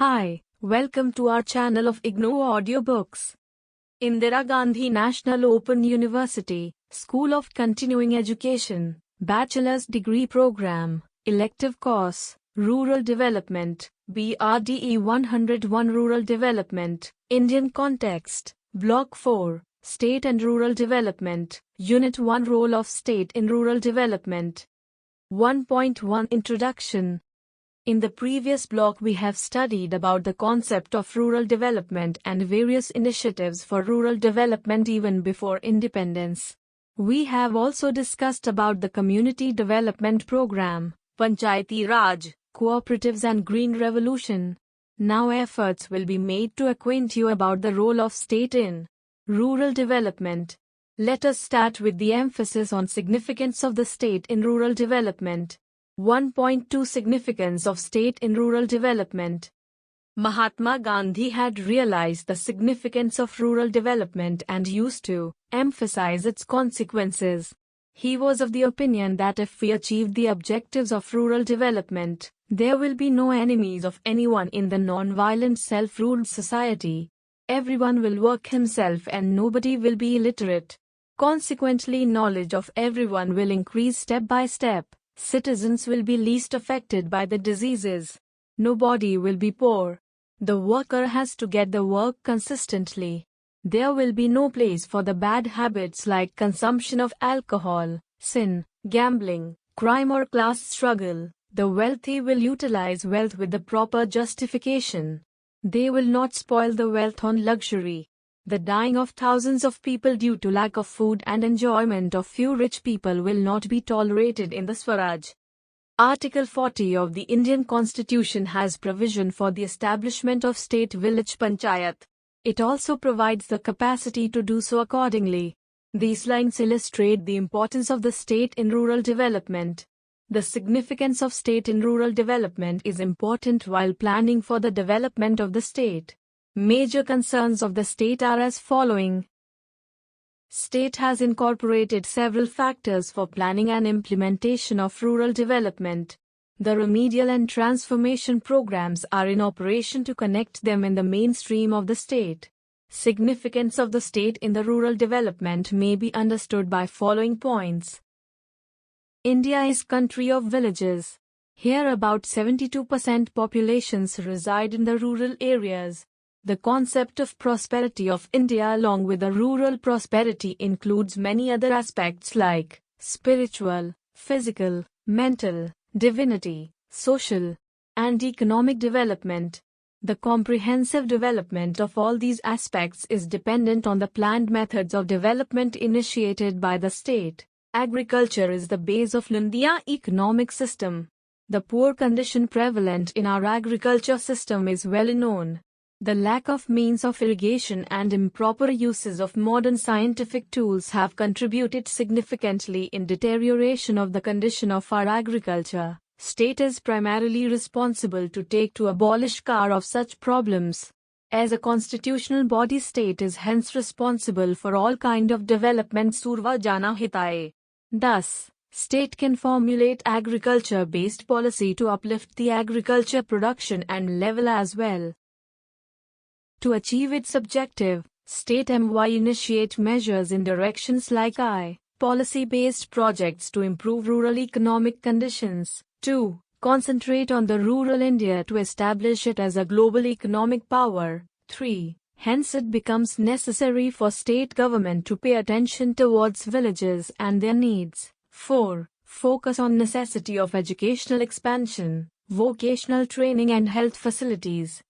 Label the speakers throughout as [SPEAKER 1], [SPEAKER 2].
[SPEAKER 1] Hi, welcome to our channel of IGNOU audiobooks. Indira Gandhi National Open University, School of Continuing Education, Bachelor's Degree Program, Elective Course, Rural Development, BRDE-101 Rural Development, Indian Context, Block 4, State and Rural Development, Unit 1 Role of State in Rural Development. 1.1 Introduction. In the previous block we have studied about the concept of rural development and various initiatives for rural development even before independence. We have also discussed about the Community Development Program, Panchayati Raj, Cooperatives and Green Revolution. Now efforts will be made to acquaint you about the role of state in rural development. Let us start with the emphasis on significance of the state in rural development. 1.2 Significance of state in rural development. Mahatma Gandhi had realized the significance of rural development and used to emphasize its consequences. He was of the opinion that if we achieve the objectives of rural development, there will be no enemies of anyone in the non-violent self-ruled society. Everyone will work himself and nobody will be illiterate. Consequently, knowledge of everyone will increase step by step. Citizens will be least affected by the diseases. Nobody will be poor. The worker has to get the work consistently. There will be no place for the bad habits like consumption of alcohol, sin, gambling, crime or class struggle. The wealthy will utilize wealth with the proper justification. They will not spoil the wealth on luxury. The dying of thousands of people due to lack of food and enjoyment of few rich people will not be tolerated in the Swaraj. Article 40 of the Indian Constitution has provision for the establishment of state village panchayat. It also provides the capacity to do so accordingly. These lines illustrate the importance of the state in rural development. The significance of state in rural development is important while planning for the development of the state. Major concerns of the state are as following. State has incorporated several factors for planning and implementation of rural development. The remedial and transformation programs are in operation to connect them in the mainstream of the state. Significance of the state in the rural development may be understood by following points. India is country of villages. Here about 72% populations reside in the rural areas. The concept of prosperity of India along with the rural prosperity includes many other aspects like spiritual, physical, mental, divinity, social, and economic development. The comprehensive development of all these aspects is dependent on the planned methods of development initiated by the state. Agriculture is the base of India's economic system. The poor condition prevalent in our agriculture system is well known. The lack of means of irrigation and improper uses of modern scientific tools have contributed significantly in deterioration of the condition of our agriculture. State is primarily responsible to abolish care of such problems. As a constitutional body, state is hence responsible for all kind of development surva jana hitaye. Thus, state can formulate agriculture-based policy to uplift the agriculture production and level as well. To achieve its objective, state MY initiate measures in directions like policy-based projects to improve rural economic conditions. 2. Concentrate on the rural India to establish it as a global economic power. 3. Hence it becomes necessary for state government to pay attention towards villages and their needs. 4. Focus on necessity of educational expansion, vocational training and health facilities.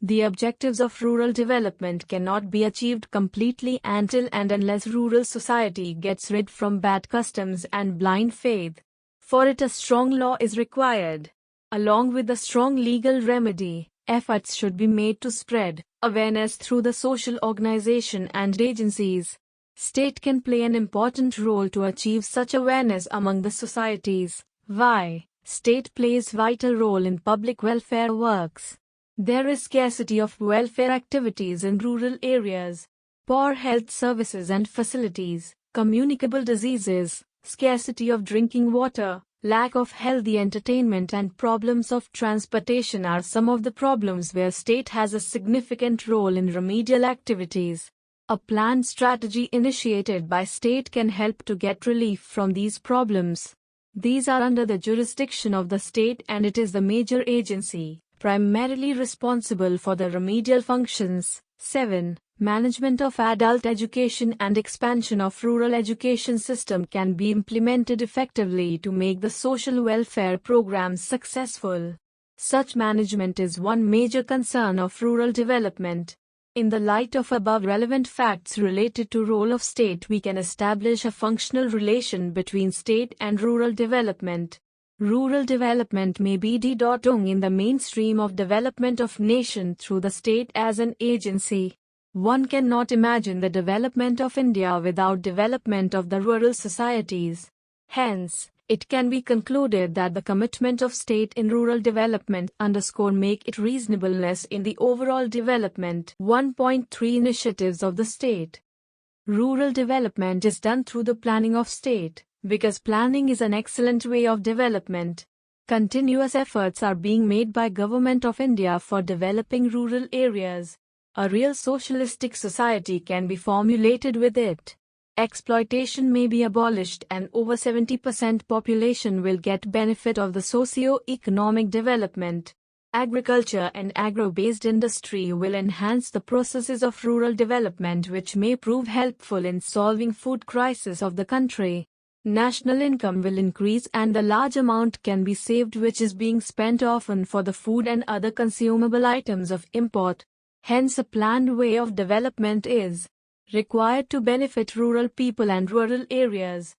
[SPEAKER 1] The objectives of rural development cannot be achieved completely until and unless rural society gets rid from bad customs and blind faith. For it a strong law is required. Along with the strong legal remedy, efforts should be made to spread awareness through the social organization and agencies. State can play an important role to achieve such awareness among the societies. Why? State plays vital role in public welfare works. There is scarcity of welfare activities in rural areas. Poor health services and facilities, communicable diseases, scarcity of drinking water, Lack of healthy entertainment and problems of transportation are some of the problems where state has a significant role in remedial activities. A planned strategy initiated by state can help to get relief from these problems. These are under the jurisdiction of the state and it is the major agency, primarily responsible for the remedial functions. 7. Management of adult education and expansion of rural education system can be implemented effectively to make the social welfare programs successful. Such management is one major concern of rural development. In the light of above relevant facts related to role of state, we can establish a functional relation between state and rural development. Rural development may be in the mainstream of development of nation through the state as an agency. One cannot imagine the development of India without development of the rural societies. Hence, it can be concluded that the commitment of state in rural development make it reasonableness in the overall development. 1.3 Initiatives of the state. Rural development is done through the planning of state, because planning is an excellent way of development. Continuous efforts are being made by Government of India for developing rural areas. A real socialistic society can be formulated with it. Exploitation may be abolished and over 70% population will get benefit of the socio-economic development. Agriculture and agro-based industry will enhance the processes of rural development which may prove helpful in solving food crisis of the country. National income will increase and the large amount can be saved which is being spent often for the food and other consumable items of import. Hence a planned way of development is required to benefit rural people and rural areas.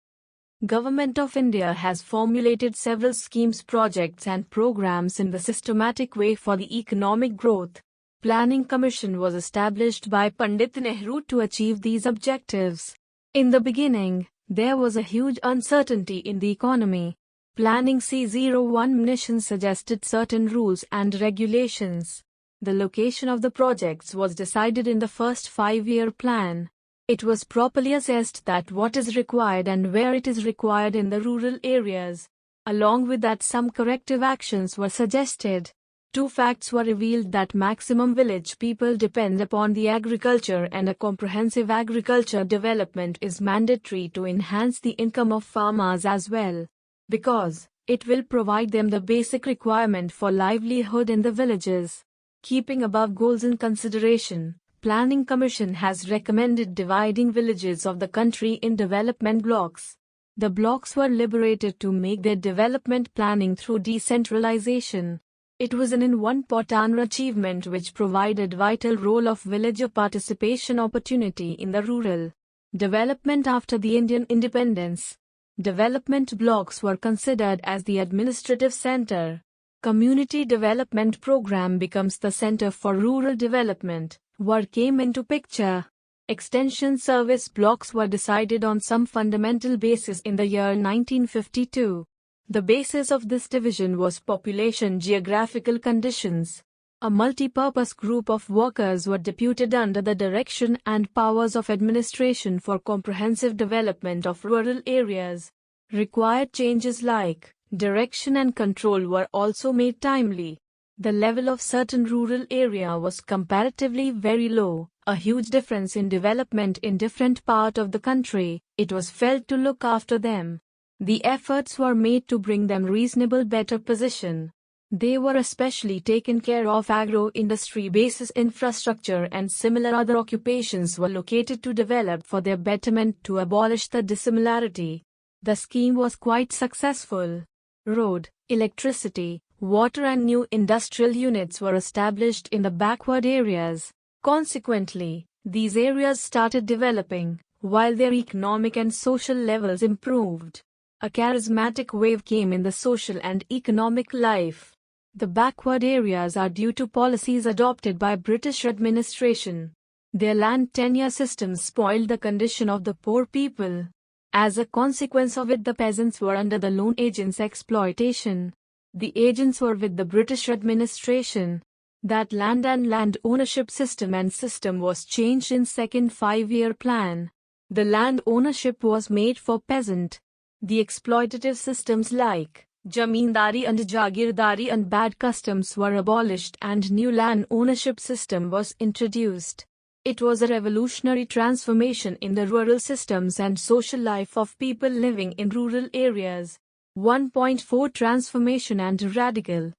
[SPEAKER 1] Government of India has formulated several schemes, projects and programs in the systematic way for the economic growth. Planning Commission was established by Pandit Nehru to achieve these objectives. In the beginning, there was a huge uncertainty in the economy. Planning C01 mission suggested certain rules and regulations. The location of the projects was decided in the first 5-year plan. It was properly assessed that what is required and where it is required in the rural areas. Along with that, some corrective actions were suggested. 2 facts were revealed: that maximum village people depend upon the agriculture and a comprehensive agriculture development is mandatory to enhance the income of farmers as well, because it will provide them the basic requirement for livelihood in the villages. Keeping above goals in consideration, Planning Commission has recommended dividing villages of the country in development blocks. The blocks were liberated to make their development planning through decentralization. It was an important achievement which provided vital role of villager participation opportunity in the rural development after the Indian independence. Development blocks were considered as the administrative center. Community development program becomes the center for rural development. Work came into picture. Extension service blocks were decided on some fundamental basis in the year 1952. The basis of this division was population geographical conditions. A multi-purpose group of workers were deputed under the direction and powers of administration for comprehensive development of rural areas. Required changes like direction and control were also made timely. The level of certain rural area was comparatively very low, a huge difference in development in different part of the country. It was felt to look after them. The efforts were made to bring them reasonable better position. They were especially taken care of. Agro-industry basis infrastructure and similar other occupations were located to develop for their betterment to abolish the dissimilarity. The scheme was quite successful. Road, electricity, water and new industrial units were established in the backward areas. Consequently, these areas started developing, while their economic and social levels improved. A charismatic wave came in the social and economic life. The backward areas are due to policies adopted by British administration. Their land tenure systems spoiled the condition of the poor people. As a consequence of it, the peasants were under the loan agents' exploitation. The agents were with the British administration. That land and land ownership system was changed in second 5-year plan. The land ownership was made for peasant. The exploitative systems like Jamindari and Jagirdari and bad customs were abolished and new land ownership system was introduced. It was a revolutionary transformation in the rural systems and social life of people living in rural areas. 1.4 Transformation and radical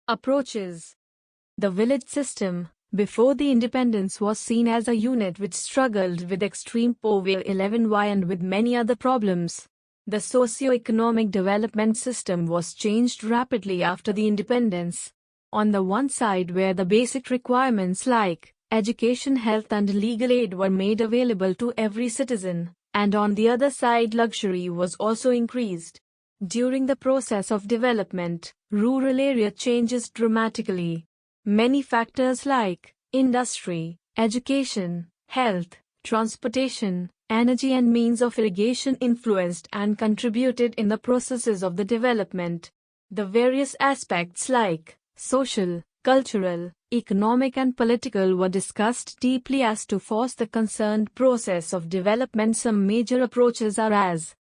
[SPEAKER 1] approaches. The village system, before the independence, was seen as a unit which struggled with extreme poverty and with many other problems. The socio-economic development system was changed rapidly after the independence. On the one side were the basic requirements like education, health and legal aid were made available to every citizen, and on the other side luxury was also increased. During the process of development, rural area changes dramatically. Many factors like industry, education, health, transportation, energy and means of irrigation influenced and contributed in the processes of the development. The various aspects like social, cultural, economic and political were discussed deeply as to force the concerned process of development. Some major approaches are as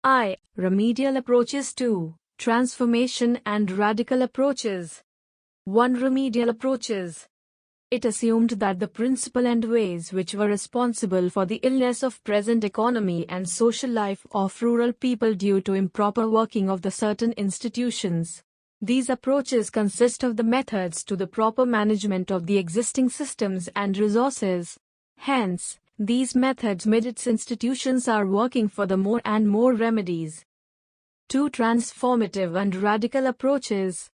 [SPEAKER 1] I. Remedial approaches. 2. Transformation and radical approaches. 1. Remedial approaches. It assumed that the principle and ways which were responsible for the illness of present economy and social life of rural people due to improper working of the certain institutions. These approaches consist of the methods to the proper management of the existing systems and resources. Hence, these methods made its institutions are working for the more and more remedies. 2. Transformative and radical approaches.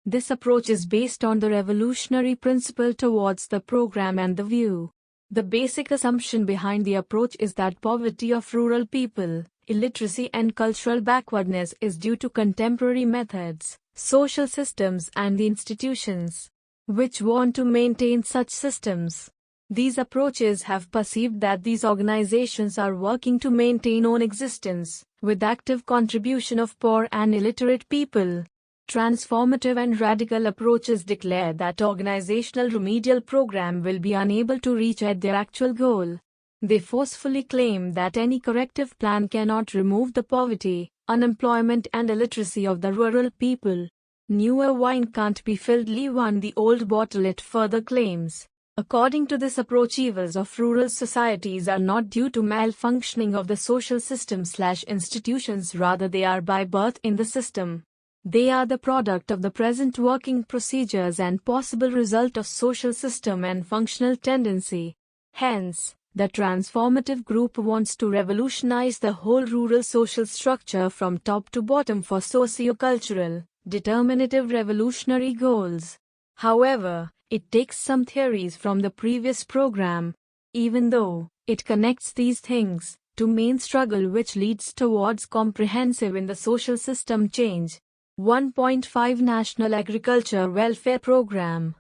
[SPEAKER 1] This approach is based on the revolutionary principle towards the program and the view. The basic assumption behind the approach is that poverty of rural people, illiteracy and cultural backwardness is due to contemporary methods, social systems and the institutions which want to maintain such systems. These approaches have perceived that these organizations are working to maintain own existence, with active contribution of poor and illiterate people. Transformative and radical approaches declare that organizational remedial program will be unable to reach at their actual goal. They forcefully claim that any corrective plan cannot remove the poverty, unemployment and illiteracy of the rural people. Newer wine can't be filled, leave on the old bottle, it further claims. According to this approach, evils of rural societies are not due to malfunctioning of the social system/institutions, rather they are by birth in the system. They are the product of the present working procedures and possible result of social system and functional tendency. Hence, the transformative group wants to revolutionize the whole rural social structure from top to bottom for socio-cultural, determinative revolutionary goals. However, it takes some theories from the previous program, even though it connects these things to main struggle which leads towards comprehensive in the social system change. 1.5 National Agriculture Welfare Program.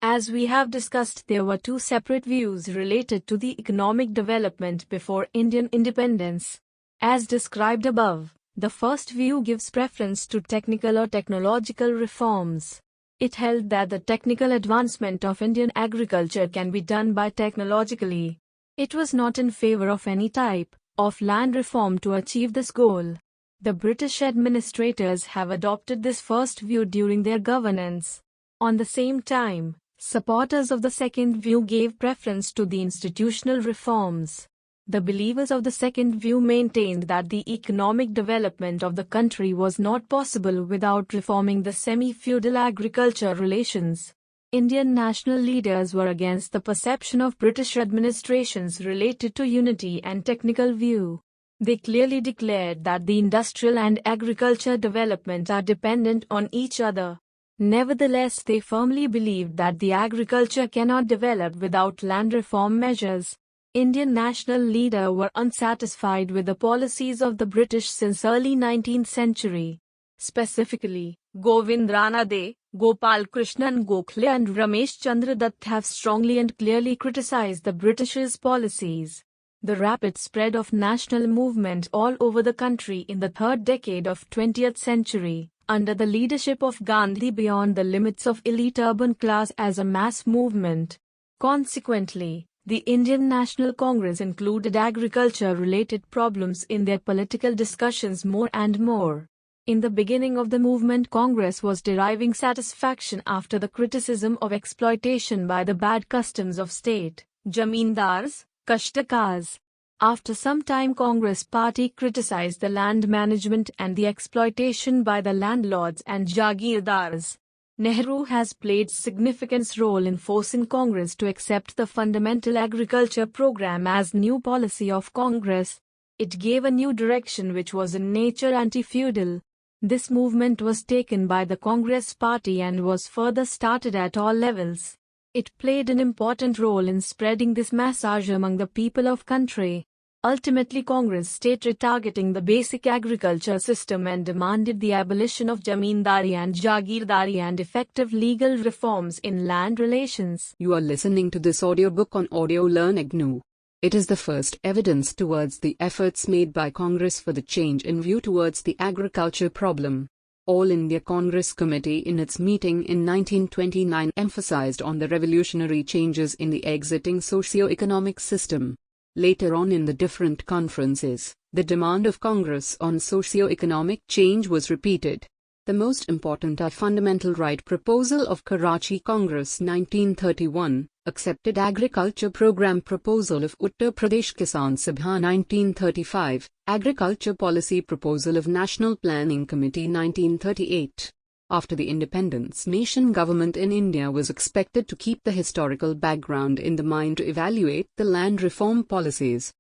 [SPEAKER 1] As we have discussed, there were two separate views related to the economic development before Indian independence. As described above, the first view gives preference to technical or technological reforms. It held that the technical advancement of Indian agriculture can be done by technologically. It was not in favor of any type of land reform to achieve this goal. The British administrators have adopted this first view during their governance. On the same time, supporters of the second view gave preference to the institutional reforms. The believers of the second view maintained that the economic development of the country was not possible without reforming the semi-feudal agriculture relations. Indian national leaders were against the perception of British administrations related to unity and technical view. They clearly declared that the industrial and agriculture development are dependent on each other. Nevertheless, they firmly believed that the agriculture cannot develop without land reform measures. Indian national leaders were unsatisfied with the policies of the British since early 19th century. Specifically, Govind Ranade, Gopal Krishnan Gokhale and Ramesh Chandra Dutt have strongly and clearly criticized the British's policies. The rapid spread of national movement all over the country in the third decade of 20th century, under the leadership of Gandhi beyond the limits of elite urban class as a mass movement. Consequently, The Indian National Congress included agriculture-related problems in their political discussions more and more. In the beginning of the movement, Congress was deriving satisfaction after the criticism of exploitation by the bad customs of state, jamindars, kashtakars. After some time, Congress party criticized the land management and the exploitation by the landlords and jagirdars. Nehru has played significant role in forcing Congress to accept the Fundamental Agriculture Program as new policy of Congress. It gave a new direction which was in nature anti-feudal. This movement was taken by the Congress party and was further started at all levels. It played an important role in spreading this message among the people of country. Ultimately, Congress started targeting the basic agriculture system and demanded the abolition of jamindari and jagirdari and effective legal reforms in land relations.
[SPEAKER 2] You are listening to this audiobook on Audio Learn IGNOU. It is the first evidence towards the efforts made by Congress for the change in view towards the agriculture problem. All India Congress Committee in its meeting in 1929 emphasized on the revolutionary changes in the existing socio-economic system. Later on in the different conferences, the demand of Congress on socio-economic change was repeated. The most important are Fundamental Right Proposal of Karachi Congress 1931, Accepted Agriculture Program Proposal of Uttar Pradesh Kisan Sabha 1935, Agriculture Policy Proposal of National Planning Committee 1938. After the independence, nation government in India was expected to keep the historical background in the mind to evaluate the land reform policies.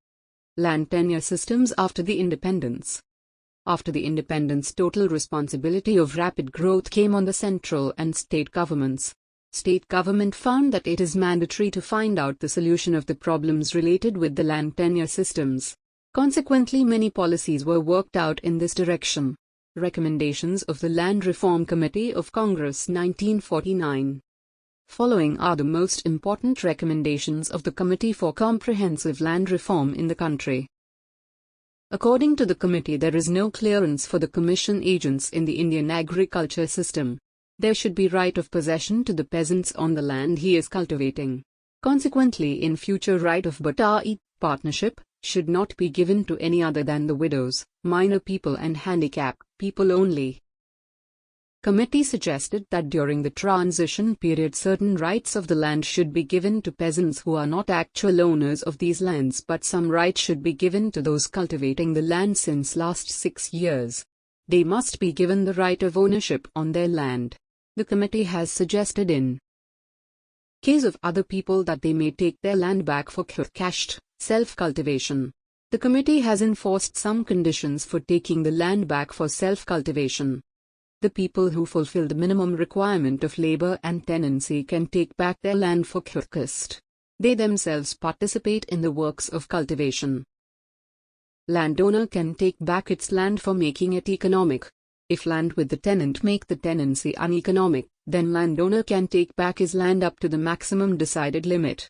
[SPEAKER 2] Land tenure systems after the independence. After the independence, total responsibility of rapid growth came on the central and state governments. State government found that it is mandatory to find out the solution of the problems related with the land tenure systems. Consequently, many policies were worked out in this direction. Recommendations of the Land Reform Committee of Congress 1949. Following are the most important recommendations of the Committee for Comprehensive Land Reform in the country. According to the committee, there is no clearance for the commission agents in the Indian agriculture system. There should be right of possession to the peasants on the land he is cultivating. Consequently, in future, right of BRDE partnership should not be given to any other than the widows, minor people and handicapped people only. Committee suggested that during the transition period certain rights of the land should be given to peasants who are not actual owners of these lands, but some rights should be given to those cultivating the land since last 6 years. They must be given the right of ownership on their land. The committee has suggested in case of other people that they may take their land back for caste, self-cultivation. The committee has enforced some conditions for taking the land back for self-cultivation. The people who fulfill the minimum requirement of labor and tenancy can take back their land for caste. They themselves participate in the works of cultivation. Landowner can take back its land for making it economic. If land with the tenant make the tenancy uneconomic, then landowner can take back his land up to the maximum decided limit.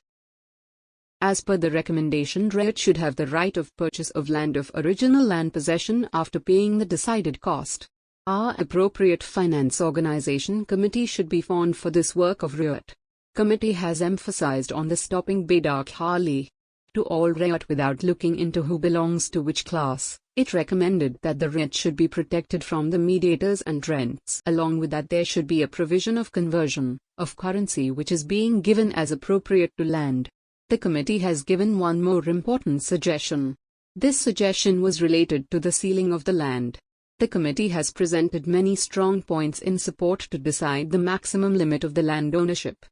[SPEAKER 2] As per the recommendation, rate should have the right of purchase of land of original land possession after paying the decided cost. Our appropriate finance organization committee should be formed for this work of RIAT. Committee has emphasized on the stopping bedakhali to all RIAT without looking into who belongs to which class. It recommended that the RIAT should be protected from the mediators and rents. Along with that, there should be a provision of conversion of currency which is being given as appropriate to land. The committee has given one more important suggestion. This suggestion was related to the ceiling of the land. The committee has presented many strong points in support to decide the maximum limit of the land ownership.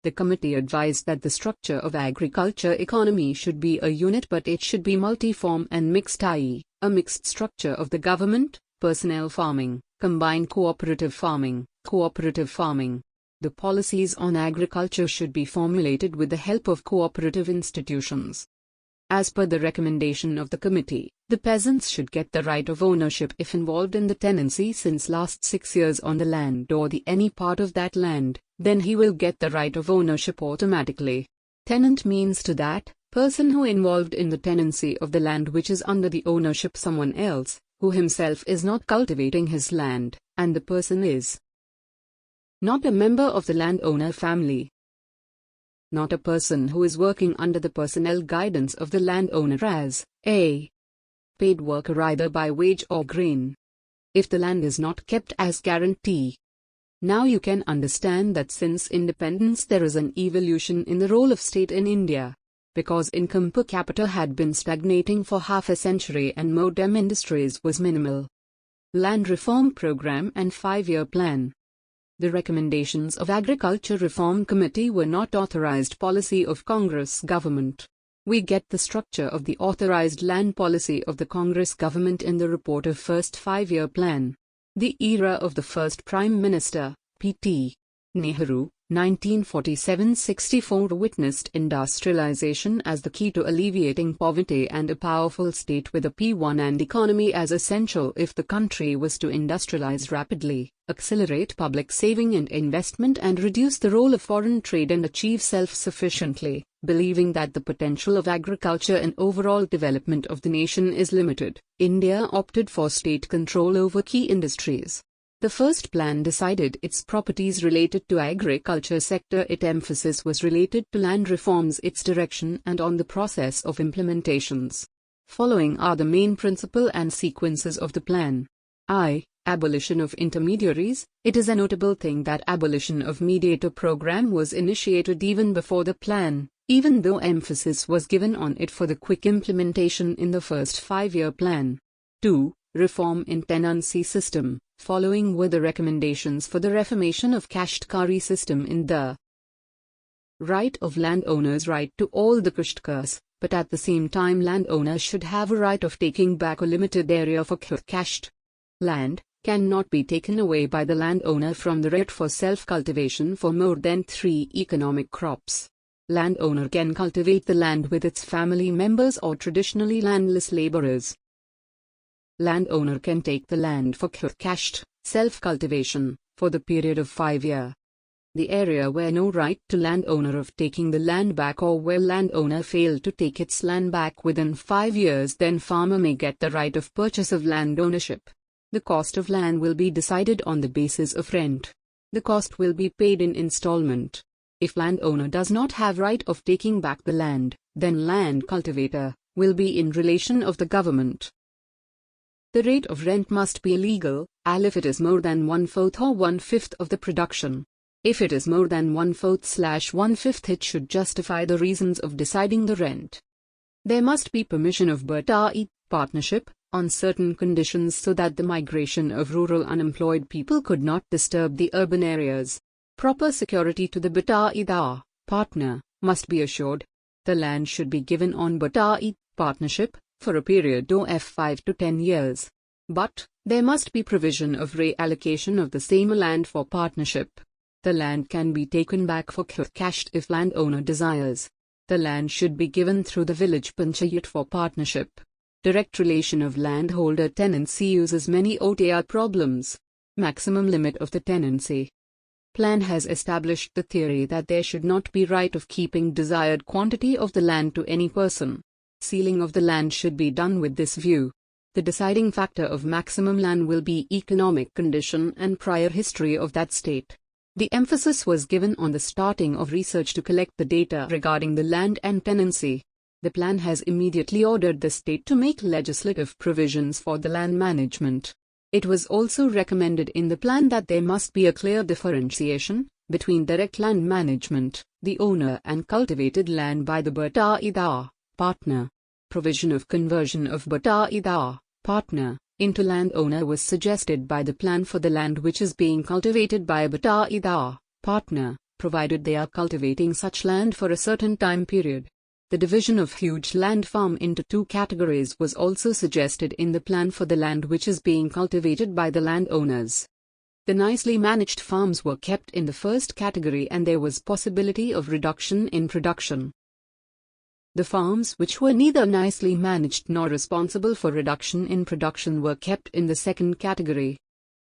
[SPEAKER 2] The committee advised that the structure of agriculture economy should be a unit, but it should be multiform and mixed, i.e., a mixed structure of the government, personnel farming, combined cooperative farming. The policies on agriculture should be formulated with the help of cooperative institutions. As per the recommendation of the committee, the peasants should get the right of ownership if involved in the tenancy since last 6 years on the land or any part of that land, then he will get the right of ownership automatically. Tenant means to that person who involved in the tenancy of the land which is under the ownership someone else, who himself is not cultivating his land, and the person is not a member of the landowner family. not a person who is working under the personnel guidance of the landowner as a paid worker either by wage or grain. If the land is not kept as guarantee. Now you can understand that since independence there is an evolution in the role of state in India. Because income per capita had been stagnating for half a century and modern industries was minimal. Land Reform Program and 5-year Plan. The recommendations of Agriculture Reform Committee were not authorized policy of Congress government. We get the structure of the authorized land policy of the Congress government in the report of first 5-year plan. The era of the first Prime Minister, P.T. Nehru, 1947-64 witnessed industrialization as the key to alleviating poverty and a powerful state with a P1 and economy as essential if the country was to industrialize rapidly, accelerate public saving and investment and reduce the role of foreign trade and achieve self-sufficiently, believing that the potential of agriculture and overall development of the nation is limited. India opted for state control over key industries. The first plan decided its properties related to agriculture sector. Its emphasis was related to land reforms, its direction and on the process of implementations. Following are the main principle and sequences of the plan. I. Abolition of intermediaries. It is a notable thing that abolition of mediator program was initiated even before the plan, even though emphasis was given on it for the quick implementation in the first 5-year plan. 2. Reform in tenancy system. Following were the recommendations for the reformation of Kashtkari system in the right of landowners right to all the Kashtkas, but at the same time landowners should have a right of taking back a limited area for kasht. Land cannot be taken away by the landowner from the right for self-cultivation for more than 3 economic crops. Landowner can cultivate the land with its family members or traditionally landless laborers. Landowner can take the land for kasht, self-cultivation, for the period of 5 years. The area where no right to landowner of taking the land back or where landowner failed to take its land back within 5 years, then farmer may get the right of purchase of land ownership. The cost of land will be decided on the basis of rent. The cost will be paid in installment. If landowner does not have right of taking back the land, then land cultivator will be in relation of the government. The rate of rent must be illegal, if it is more than 1/4 or 1/5 of the production. If it is more than 1/4/1/5, it should justify the reasons of deciding the rent. There must be permission of BRDE partnership on certain conditions so that the migration of rural unemployed people could not disturb the urban areas. Proper security to the BRDE partner must be assured. The land should be given on BRDE partnership for a period of 5 to 10 years. But there must be provision of reallocation of the same land for partnership. The land can be taken back for kasht if landowner desires. The land should be given through the village panchayat for partnership. Direct relation of landholder tenancy uses many OTR problems. Maximum limit of the tenancy. Plan has established the theory that there should not be right of keeping desired quantity of the land to any person. Sealing of the land should be done with this view. The deciding factor of maximum land will be economic condition and prior history of that state. The emphasis was given on the starting of research to collect the data regarding the land and tenancy. The plan has immediately ordered the state to make legislative provisions for the land management. It was also recommended in the plan that there must be a clear differentiation between direct land management, the owner, and cultivated land by the BRDE partner. Provision of conversion of BRDE partner into landowner was suggested by the plan for the land which is being cultivated by a BRDE partner, provided they are cultivating such land for a certain time period. The division of huge land farm into 2 categories was also suggested in the plan for the land which is being cultivated by the landowners. The nicely managed farms were kept in the first category and there was possibility of reduction in production. The farms which were neither nicely managed nor responsible for reduction in production were kept in the second category.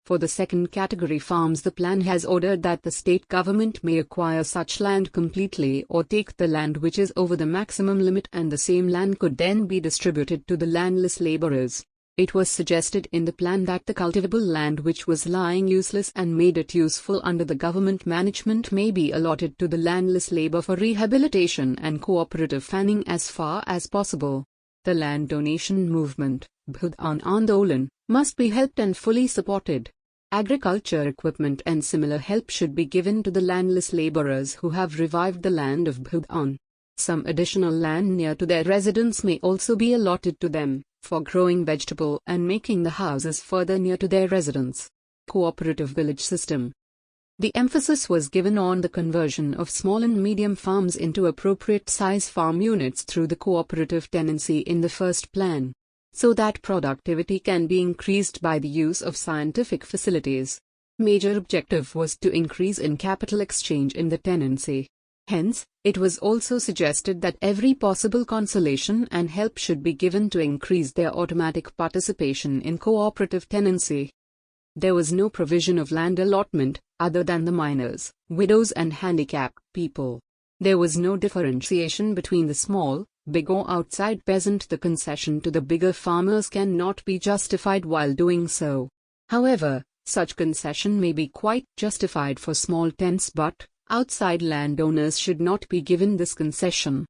[SPEAKER 2] For the second category farms, the plan has ordered that the state government may acquire such land completely or take the land which is over the maximum limit, and the same land could then be distributed to the landless laborers. It was suggested in the plan that the cultivable land which was lying useless and made it useful under the government management may be allotted to the landless labor for rehabilitation and cooperative fanning as far as possible. The land donation movement, Bhudan Andolan, must be helped and fully supported. Agriculture equipment and similar help should be given to the landless laborers who have revived the land of Bhudan. Some additional land near to their residence may also be allotted to them for growing vegetable and making the houses further near to their residence. Cooperative village system. The emphasis was given on the conversion of small and medium farms into appropriate size farm units through the cooperative tenancy in the first plan, so that productivity can be increased by the use of scientific facilities. Major objective was to increase in capital exchange in the tenancy. Hence, it was also suggested that every possible consolation and help should be given to increase their automatic participation in cooperative tenancy. There was no provision of land allotment, other than the minors, widows and handicapped people. There was no differentiation between the small, big or outside peasant. The concession to the bigger farmers cannot be justified while doing so. However, such concession may be quite justified for small tenants, but outside landowners should not be given this concession.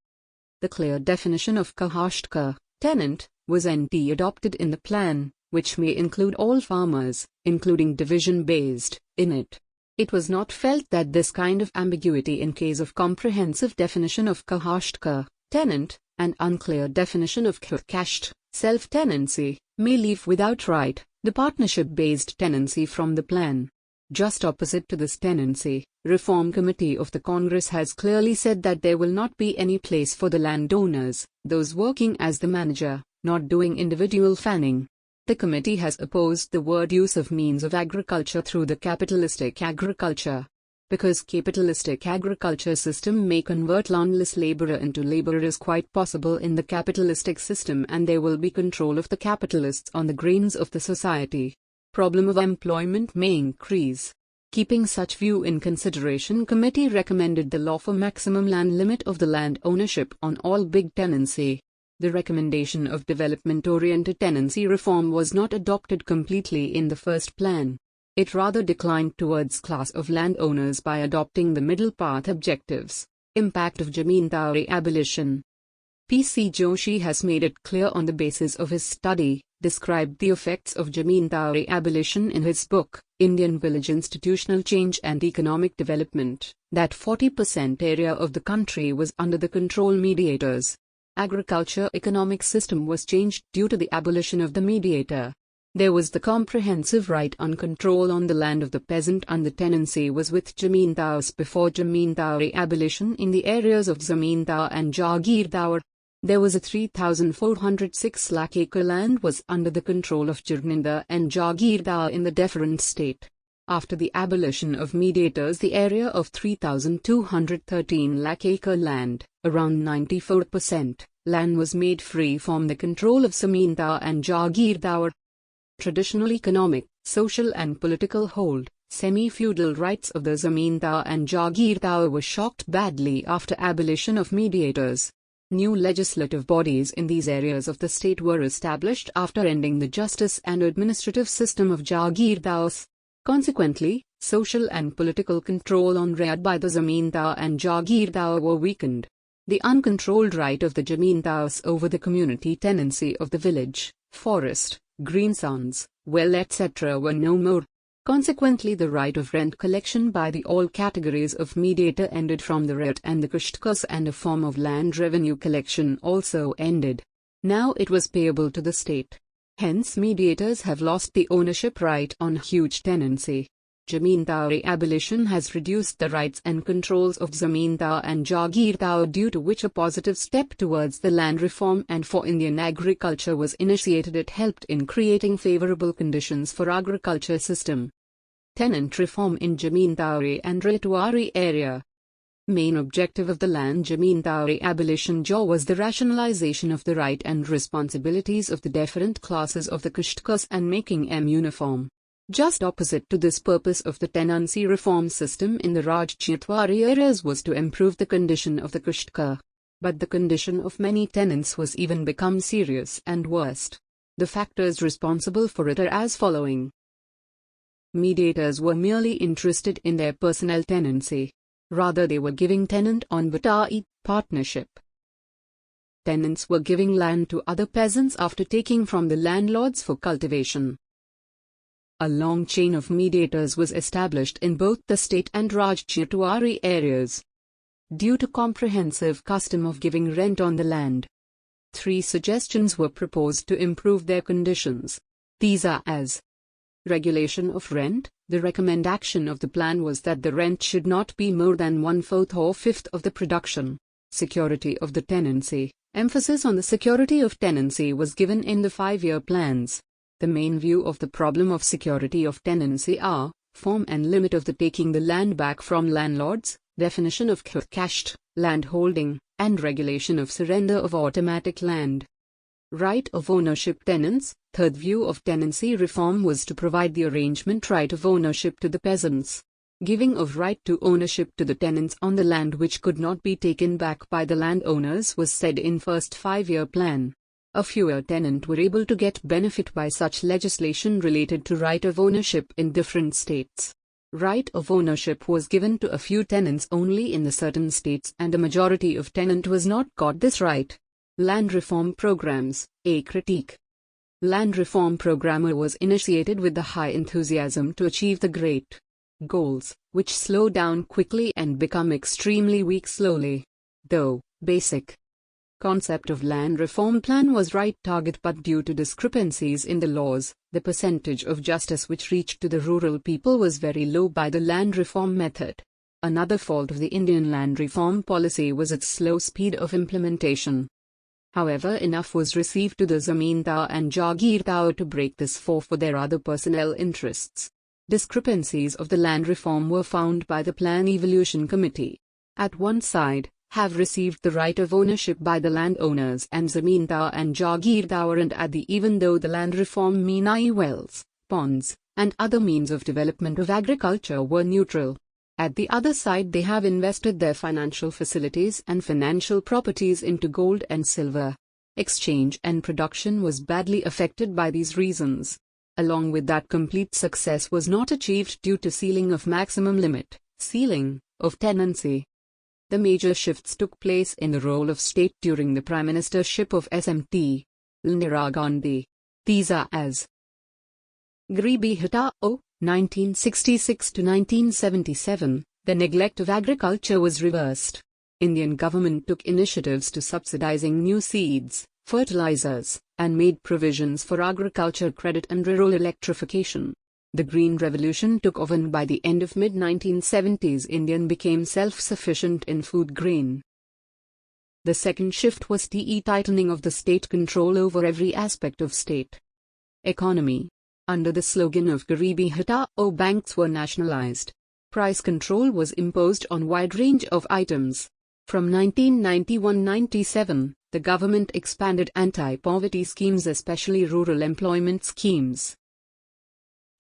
[SPEAKER 2] The clear definition of kahastka, tenant, was adopted in the plan, which may include all farmers, including division-based, in it. It was not felt that this kind of ambiguity in case of comprehensive definition of kahastka, tenant, and unclear definition of kasht, self-tenancy, may leave without right the partnership-based tenancy from the plan. Just opposite to this tenancy, Reform Committee of the Congress has clearly said that there will not be any place for the landowners, those working as the manager, not doing individual fanning. The committee has opposed the word use of means of agriculture through the capitalistic agriculture. Because capitalistic agriculture system may convert landless laborer into laborer is quite possible in the capitalistic system, and there will be control of the capitalists on the grains of the society. Problem of employment may increase. Keeping such view in consideration, committee recommended the law for maximum land limit of the land ownership on all big tenancy. The recommendation of development-oriented tenancy reform was not adopted completely in the first plan. It rather declined towards class of landowners by adopting the middle path objectives. Impact of Zamindari abolition. P.C. Joshi has made it clear on the basis of his study, described the effects of Zamindari abolition in his book, Indian Village Institutional Change and Economic Development, that 40% area of the country was under the control mediators. Agriculture economic system was changed due to the abolition of the mediator. There was the comprehensive right on control on the land of the peasant, and the tenancy was with Zamindars before Zamindari abolition in the areas of Zamindar and Jagirdar. There was a 3,406 lakh acre land was under the control of Jirnindar and Jagirdar in the different state. After the abolition of mediators, the area of 3,213 lakh acre land, around 94%, land was made free from the control of Zamindar and Jagirdar. Traditional economic, social and political hold, semi-feudal rights of the Zamindar and Jagirdar were shocked badly after abolition of mediators. New legislative bodies in these areas of the state were established after ending the justice and administrative system of Jagirdars. Consequently, social and political control on Riyad by the Zamindar and Jagirdar were weakened. The uncontrolled right of the Zamindars over the community tenancy of the village, forest, greensands, well etc. were no more. Consequently, the right of rent collection by the all categories of mediator ended from the Riyat and the Kushtkas, and a form of land revenue collection also ended. Now it was payable to the state. Hence mediators have lost the ownership right on huge tenancy. Zamindari abolition has reduced the rights and controls of Zamindar and Jagirdar, due to which a positive step towards the land reform and for Indian agriculture was initiated. It helped in creating favorable conditions for agriculture system. Tenant reform in Zamindari and Rituari area. Main objective of the land Zamindari abolition was the rationalization of the right and responsibilities of the different classes of the Kushtkas and making them uniform. Just opposite to this purpose of the tenancy reform system in the Rajchitwari areas was to improve the condition of the Kushtka. But the condition of many tenants was even become serious and worst. The factors responsible for it are as following. Mediators were merely interested in their personal tenancy. Rather, they were giving tenant on BRDE partnership. Tenants were giving land to other peasants after taking from the landlords for cultivation. A long chain of mediators was established in both the state and Rajyatwari areas. Due to comprehensive custom of giving rent on the land, 3 suggestions were proposed to improve their conditions. These are as regulation of rent. The recommendation of the plan was that the rent should not be more than 1/4 or 1/5 of the production. Security of the tenancy. Emphasis on the security of tenancy was given in the 5-year plans. The main view of the problem of security of tenancy are form and limit of the taking the land back from landlords, definition of cached land holding, and regulation of surrender of automatic land. Right of ownership tenants. Third view of tenancy reform was to provide the arrangement right of ownership to the peasants. Giving of right to ownership to the tenants on the land which could not be taken back by the landowners was said in first 5-year plan. A fewer tenant were able to get benefit by such legislation related to right of ownership in different states. Right of ownership was given to a few tenants only in the certain states, and a majority of tenant was not got this right. Land reform programs. A critique. Land reform program was initiated with the high enthusiasm to achieve the great goals, which slow down quickly and become extremely weak slowly. Though basic concept of land reform plan was right target, but due to discrepancies in the laws, the percentage of justice which reached to the rural people was very low by the land reform method. Another fault of the Indian land reform policy was its slow speed of implementation. However, enough was received to the zamindar and jagirdar to break this for their other personnel interests. Discrepancies of the land reform were found by the Plan Evolution Committee. At one side, have received the right of ownership by the landowners and zamindar and jagirdar, and at the even though the land reform mean wells, ponds, and other means of development of agriculture were neutral. At the other side, they have invested their financial facilities and financial properties into gold and silver. Exchange and production was badly affected by these reasons. Along with that, complete success was not achieved due to ceiling of maximum limit, ceiling of tenancy. The major shifts took place in the role of state during the Prime Ministership of SMT. Indira Gandhi. These are as Garibi Hatao, 1966 to 1977, the neglect of agriculture was reversed. Indian government took initiatives to subsidizing new seeds, fertilizers, and made provisions for agriculture credit and rural electrification. The Green Revolution took off, and by the end of mid-1970s India became self-sufficient in food grain. The second shift was the tightening of the state control over every aspect of state economy. Under the slogan of Garibi Hatao, banks were nationalized. Price control was imposed on wide range of items. From 1991-97, the government expanded anti-poverty schemes, especially rural employment schemes.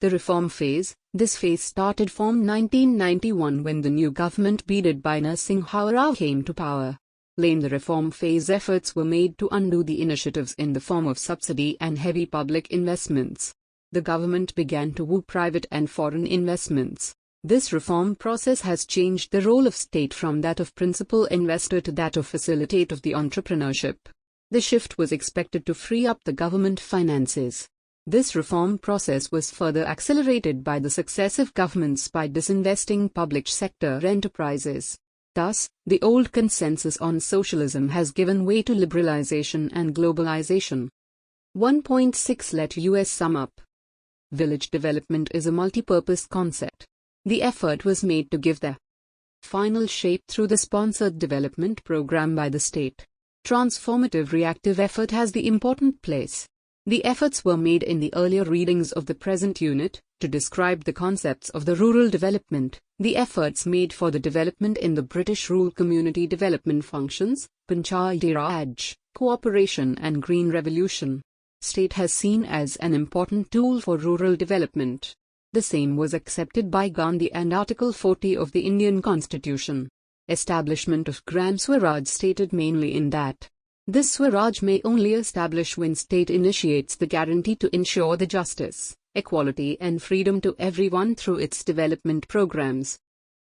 [SPEAKER 2] The reform phase. This phase started from 1991 when the new government headed by Narasimha Rao came to power. In the reform phase, efforts were made to undo the initiatives in the form of subsidy and heavy public investments. The government began to woo private and foreign investments. This reform process has changed the role of state from that of principal investor to that of facilitator of the entrepreneurship. The shift was expected to free up the government finances. This reform process was further accelerated by the successive governments by disinvesting public sector enterprises. Thus, the old consensus on socialism has given way to liberalization and globalization. 1.6 Let us sum up. Village development is a multi-purpose concept. The effort was made to give the final shape through the sponsored development program by the state. Transformative reactive effort has the important place. The efforts were made in the earlier readings of the present unit to describe the concepts of the rural development, the efforts made for the development in the British rural community development functions, Panchayati Raj, cooperation and Green Revolution. State has seen as an important tool for rural development. The same was accepted by Gandhi and Article 40 of the Indian Constitution. Establishment of Gram Swaraj stated mainly in that This Swaraj may only establish when state initiates the guarantee to ensure the justice, equality and freedom to everyone through its development programs.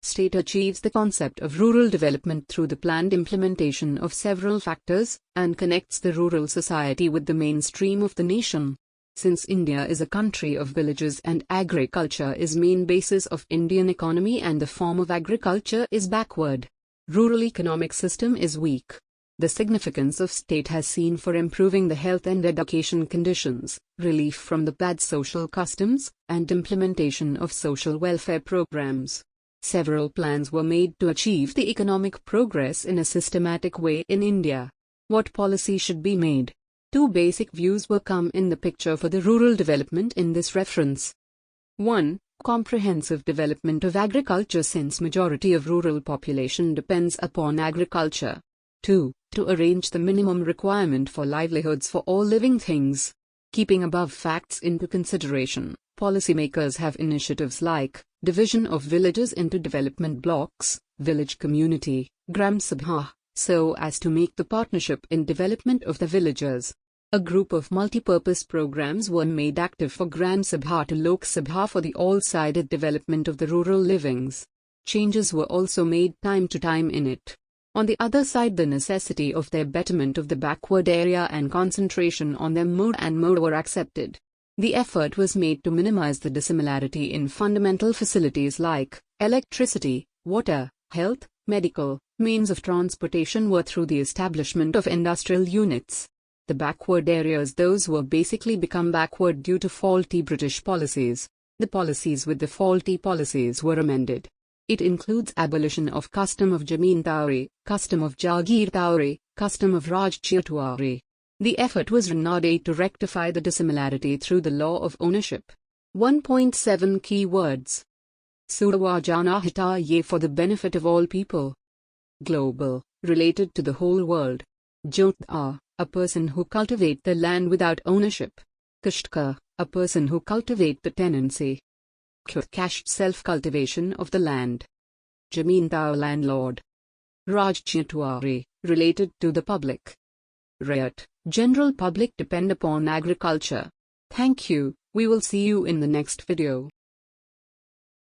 [SPEAKER 2] State achieves the concept of rural development through the planned implementation of several factors, and connects the rural society with the mainstream of the nation. Since India is a country of villages and agriculture is main basis of Indian economy and the form of agriculture is backward, rural economic system is weak. The significance of state has seen for improving the health and education conditions, relief from the bad social customs, and implementation of social welfare programs. Several plans were made to achieve the economic progress in a systematic way in India. What policy should be made? Two basic views will come in the picture for the rural development in this reference. 1. Comprehensive development of agriculture, since majority of rural population depends upon agriculture. 2. To arrange the minimum requirement for livelihoods for all living things. Keeping above facts into consideration, policymakers have initiatives like division of villages into development blocks, village community, Gram Sabha, so as to make the partnership in development of the villages. A group of multi-purpose programs were made active for Gram Sabha to Lok Sabha for the all-sided development of the rural livings. Changes were also made time to time in it. On the other side, the necessity of their betterment of the backward area and concentration on them more and more were accepted. The effort was made to minimize the dissimilarity in fundamental facilities like electricity, water, health, medical, means of transportation were through the establishment of industrial units. The backward areas, those were basically become backward due to faulty British policies. The policies with the faulty policies were amended. It includes abolition of custom of Jameen-Tauri, custom of Jagir-Tauri, custom of Rajya-Tauri. The effort was renewed to rectify the dissimilarity through the law of ownership. 1.7 Keywords. Surwa Jana Hita Ye, for the benefit of all people. Global, related to the whole world. Jotda, a person who cultivate the land without ownership. Kashtka, a person who cultivate the tenancy. Cash, self-cultivation of the land. Jamindar, landlord. Rajya-Tauri, related to the public. Rayat, general public depend upon agriculture. Thank you, we will see you in the next video.